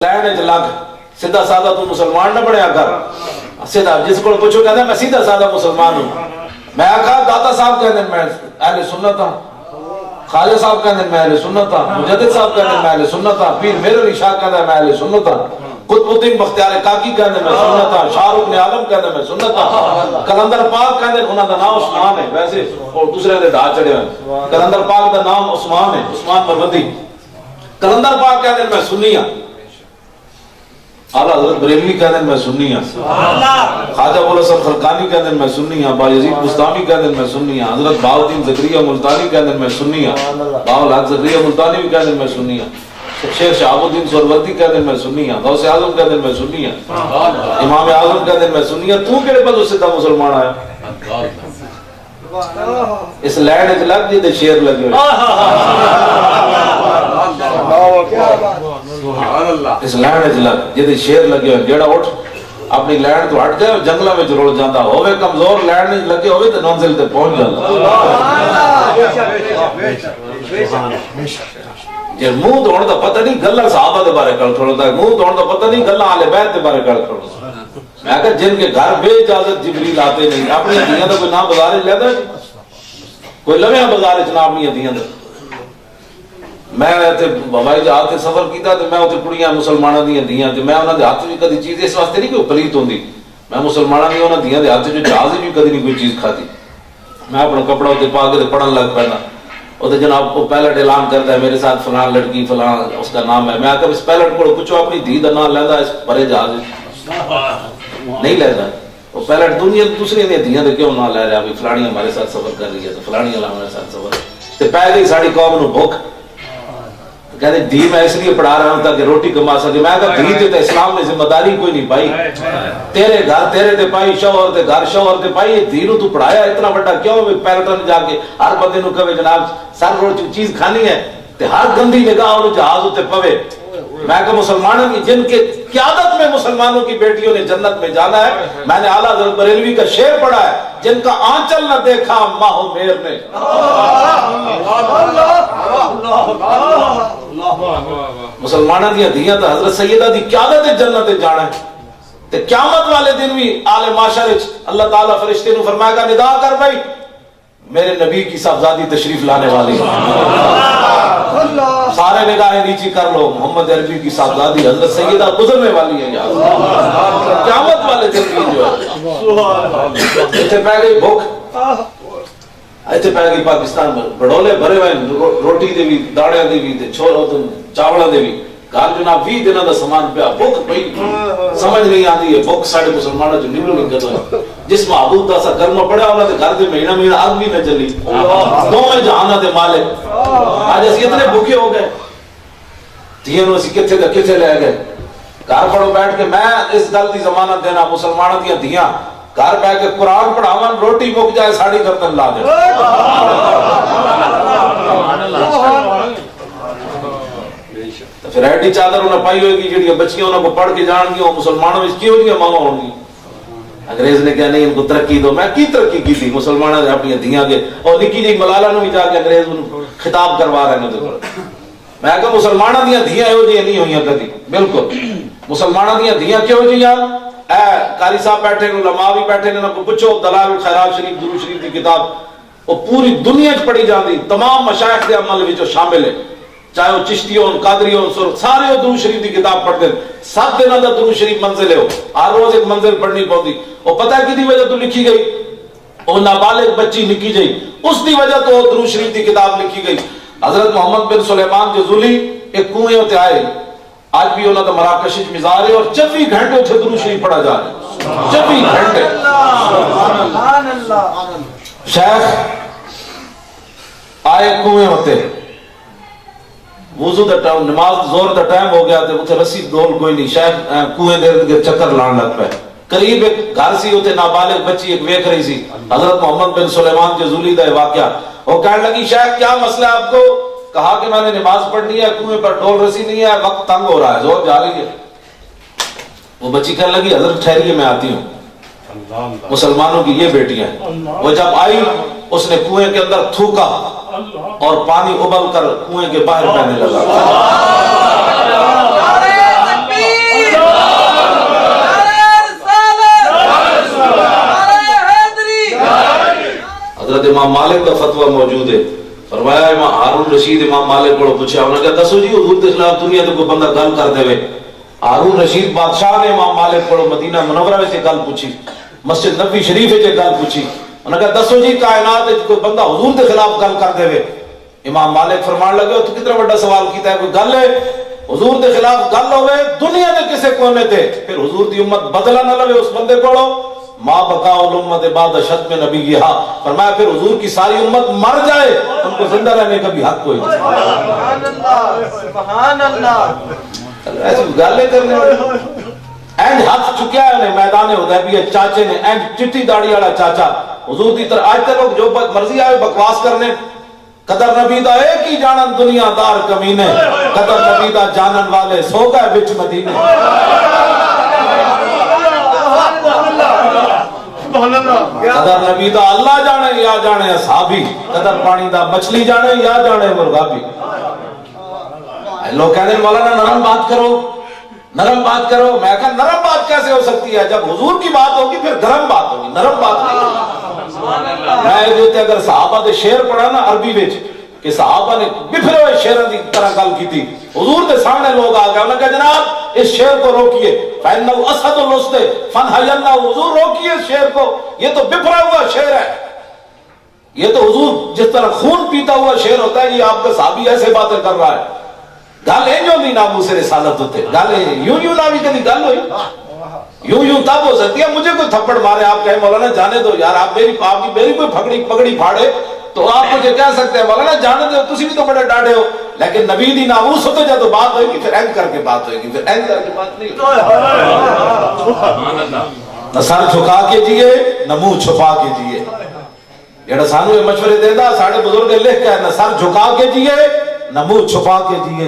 Line لگ سیدھا سادہ تو مسلمان نہ بنیا کر سیدھا جس کو پوچھو کہتا ہے میں سیدھا سادہ مسلمان ہوں. میں آکھا داتا صاحب کہتے ہیں میں اہل سنت ہوں, خواجہ صاحب کہتے ہیں میں اہل سنت ہوں, مجدد صاحب کہتے ہیں میں اہل سنت ہوں, پیر میر علی شاہ کہتے ہیں میں اہل سنت ہوں, قطب الدین بختیار کاکی کہتے ہیں میں سنت ہوں, شاہ رخ عالم کہتے ہیں میں سنت ہوں, کلندر پاک کہتے ہیں انہوں کا نام عثمان ہے, ویسے اور دوسرے دے ڈھا چڑھے ہیں, کلندر پاک کا نام عثمان ہے, عثمان مروتی. کلندر پاک کہتے ہیں میں سنی ہوں, اعلیٰ حضرت بریلوی کہتے ہیں میں سنی ہوں, خواجہ ابوالحسن خلقانی کہتے ہیں میں سنی ہوں, بایزید بستامی کہتے ہیں میں سنی ہوں, حضرت بہاؤالدین زکریا ملتانی کہتے ہیں میں سنی ہوں, بہاءالحق زکریا ملتانی بھی کہتے ہیں میں سنی ہوں, شیخ شہاب الدین سہروردی کہتے ہیں میں سنی ہوں, غوث اعظم کہتے ہیں میں سنی ہوں, امام اعظم کہتے ہیں میں سنی ہوں. تو کہڑے پتوں سیدھا مسلمان آیا اس لینڈ وچ لگ جی تے شیر لگے ہوئے, اس لینڈ وچ لگ جی شیر لگے ہوئے, جیڑا اٹھ اپنی لینڈ تو ہٹ جائے جنگلاں وچ رول جاندا ہوے, کمزور لینڈ وچ لگے ہوے تے منزل تے پہنچ جاندا. جے منہ دھوڑ دا پتہ نہیں گلاں صحابہ دے بارے کر کھڑوتا ہے, منہ دھوڑ دا پتہ نہیں گلاں اہل بیت دے بارے کر کھڑوتا ہے. میں کہا جن کے گھر بے اجازت جبریل آتے نہیں, اپنی دھیاں دا کوئی نام بازار وچ لیدا ہے, کوئی لویا بازار وچ نہ اپنی دھیاں دا. میں تے ہوائی جہاز تے سفر کیتا تے میں اوتھے کڑیاں مسلماناں دیاں دھیاں تے میں انہاں دے ہاتھ وچ کدی چیز اس واسطے نہیں کوئی پلیت ہوندی, میں مسلماناں دی انہاں دھیاں دے ہاتھ وچ جہاز وچ کدی نہیں کوئی چیز کھادی. میں اپنا کپڑا اوتے پا کے پڑھن لگ پینا, وہ جناب کو پائلٹ اعلان کرتا ہے میرے ساتھ فلاں لڑکی فلاں اس کا نام ہے. میں آکھا اس پائلٹ کو پوچھو اپنی دھی دا نام لیندا اس بڑے جہاز نہیں لیندا, وہ پائلٹ دنیا دوسری دی دھیاں دے کیوں نہ لے رہا بھی فلانی ہمارے ساتھ سفر کر رہی ہے تو فلانی ہمارے ساتھ سفر تے پے گئی ساری قوم نو بھوک. کہتے دھی میں اس لیے پڑھا رہا ہوں تاکہ روٹی کما سکے. میں کہا دھی تے اسلام نے ذمہ داری کوئی نہیں پائی, تیرے گھر تیرے تے پائی, شوہر تے گھر شوہر تے پائی, دھی نو تو پڑھایا اتنا بڑا کیوں پائلٹاں نے جا کے ہر بندے نو کہے جناب سر روٹی چیز کھانی ہے تے ہر گندی نگاہ اور جہاز ہوتے پوے. میں کہا مسلمانوں کی جن کے قیادت میں مسلمانوں کی بیٹیوں نے جنت میں جانا ہے, میں نے اعلیٰ حضرت بریلوی کا شعر پڑھا ہے, جن کا آنچل نہ دیکھا ماہ و میر نے, مسلمانوں کی دھیاں تو حضرت سیدہ دی قیادت جنت جانا ہے. تے قیامت والے دن بھی آل معاشر اللہ تعالیٰ فرشتے نو فرمائے گا ندا کر بھائی میرے نبی کی صاحبزادی تشریف لانے والی, سارے نگاہیں نیچی کر لو, محمد عربی کی صاحبزادی حضرت سیدہ گزرنے والی ہے یار. قیامت والے دن بھی جو ہے ایتھے پہ گئی بھوک, ایتھے پہ گئی پاکستان میں بڑولے بھرے ہوئے روٹی دے بھی داڑیاں دے بھی تے چھوڑو چاوڑا دے بھی, گھر جناب 20 دنوں دا سامان پیا, بھوک پئی سمجھ نہیں آتی ہے, بھوک ساڈے مسلمانوں چ نکلو نہیں کردا. جس معبود دا سا کرما پڑیا انہاں دے گھر دے مہینہ مہینہ اگ بھی نہ چلی, دوویں جہاناں دے مالک. اج اسی اتنے بھوکے ہو گئے, دھیاں نو اسی کتھے دا کتھے لے گئے. گھر پڑھو بیٹھ کے میں اس گل دی ضمانت دینا مسلماناں دیاں دھیاں گھر بیٹھ کے قرآن پڑھاون, روٹی مک جائے ساڑی گردن لا دے. پھر ایڈی چادر انہیں پائی ہوئے گی جڑی بچیاں انہوں کو پڑھ کے جان گی, وہ مسلمانوں میں کیوں جی ماما ہوں گی. انگریز نے کہا نہیں ان کو ترقی دو. میں کی ترقی کی تھی مسلمانوں نے اپنی دھیاں کے, اور نکی جی ملالہ نو بھی جا کے انگریز خطاب کروا رہے ہیں. میں کہا مسلمانوں دیاں دھیاں ہو جی نہیں ہوئیں کبھی, بالکل مسلمانوں دیاں دھیاں کیوں جی یار. اے قاری صاحب بیٹھے ہیں, علماء بھی بیٹھے ہیں, انہوں کو پوچھو دلائل الخیرات شریف درود شریف کی کتاب وہ پوری دنیا چ پڑھی جاندی, تمام مشائخ دے عمل وچ شامل ہے, چاہے وہ چشتی ہو قادری ہو سارے وہ درود شریف کی کتاب پڑھتے ہیں. 7 دنوں دا درود شریف منزل ہے, ہر روز ایک منزل پڑھنی پوندی. وہ پتہ ہے کدی وجہ تو لکھی گئی, وہ نابالغ بچی نکی جئی اس دی وجہ تو درود شریف کی کتاب لکھی گئی. حضرت محمد بن سلیمان جزولی ایک کنویں تے آئے, آج بھی انہوں کا مراکش مزار ہے, اور 24 گھنٹے اتنے درود شریف پڑھا جا رہا ہے, 24 گھنٹے. شیخ آئے کنویں ہوتے, وضو دا ٹائم نماز زور دا ٹائم ہو گیا تے اتنے رسی دول کوئی نہیں, شیخ کنویں دے کے چکر لان لگ پہ. قریب ایک گھر سی اتنے نابالغ بچی ایک ویکھ رہی سی. حضرت محمد بن سلیمان جزولی دا واقعہ, وہ کہنے لگی شیخ کیا مسئلہ ہے آپ کو. کہا کہ میں نے نماز پڑھنی ہے, کنویں پر ڈول رسی نہیں ہے, وقت تنگ ہو رہا ہے, زور جا رہی ہے. وہ بچی کہنے لگی حضرت ٹھہریے میں آتی ہوں, مسلمانوں کی یہ بیٹیاں ہیں. وہ جب آئی اس نے کنویں کے اندر تھوکا اور پانی ابل کر کنویں کے باہر بہنے لگا. امام مالک کا فتویٰ موجود ہے. فرمایا امام ہارون رشید امام مالک کو پوچھا, انہوں نے کہا دسو جی حضور کے خلاف دنیا تو کوئی بندہ گل کر دے. ہارون رشید بادشاہ نے امام مالک کو مدینہ منورہ میں سے گل پوچھی, مسجد نبوی شریف سے گل پوچھی. انہوں نے کہا دسو جی کائنات کوئی بندہ حضور کے خلاف گل کر دے. امام مالک فرمان لگے تو کتنا بڑا سوال کیتا ہے, کوئی گل ہے حضور کے خلاف گل ہوئے دنیا کے کسے کونے تھے, پھر حضور دی امت بدلہ نہ لوے اس بندے کو ما بقاء الامت بعد شتم نبیہا. فرمایا پھر حضور کی ساری امت مر جائے, ان کو زندہ رہنے کا بھی حق کوئی نہیں. سبحان اللہ سبحان اللہ. ایسی گالیں کرنے والے اینڈ ہاتھ چکیا ہے انہیں میدان حدیبیہ چاچے نے, اینڈ چٹی داڑھی والا چاچا حضور دی طرح. آج تک لوگ جو مرضی آئے بکواس کرنے. قدر نبی دا ایک ہی جانن دنیا دار کمینے, قدر نبی دا جانن والے سو گئے بچ مدینے. قدر نبی دا اللہ جانے یا جانے اصحابی, قدر پانی دا مچھلی جانے یا جانے مرغابی. لوگ کہنے مولانا نرم بات کرو, نرم بات کرو. میں کہا نرم بات کیسے ہو سکتی ہے, جب حضور کی بات ہوگی پھر گرم بات ہوگی, نرم بات نہیں. میں جو اگر صحابہ دے شعر پڑھا نا عربی وچ کہ صحابہ نے بفرے ہوئے شعراں دی طرح گل کی تھی, حضور کے سامنے لوگ آ گئے, انہوں نے کہا جناب اس شعر کو روکیے, فَإِنَّهُ أَسْعَدُ الْأُسْدِ فَانْحَيَنَّهُ, حضور روکیے اس شعر کو, یہ تو بفرا ہوا شعر ہے. یہ تو حضور جس طرح خون پیتا ہوا شعر ہوتا ہے, یہ آپ کا صحابی ایسے باتیں کر رہا ہے. گل انجو نہیں ناموس رسالت ہوتے, گل یوں یوں نہ بھی کبھی گل ہوئی, یوں یوں تب ہو سکتی ہے. مجھے کوئی تھپڑ مارے, آپ کہیں مولانا جانے دو یار, آپ میری کوئی پگڑی پھاڑے تو آپ مجھے کہہ سکتے ہیں مولانا جانے دو, تسی بھی تو بڑے ڈاڈے ہو. لیکن نبی دی ناموس ہوتے جب تو بات ہوئے گی پھر اینڈ کر کے بات ہوئے گی, پھر اینڈ کر کے بات نہیں ہوگی. نہ سر جھکا کے جیے نہ منہ چھپا کے جیے. جڑا سانو یہ مشورے دیندا ساڈے بزرگ لکھ کے, نہ سر جھکا کے جیے نہ منہ چھپا کے جیے.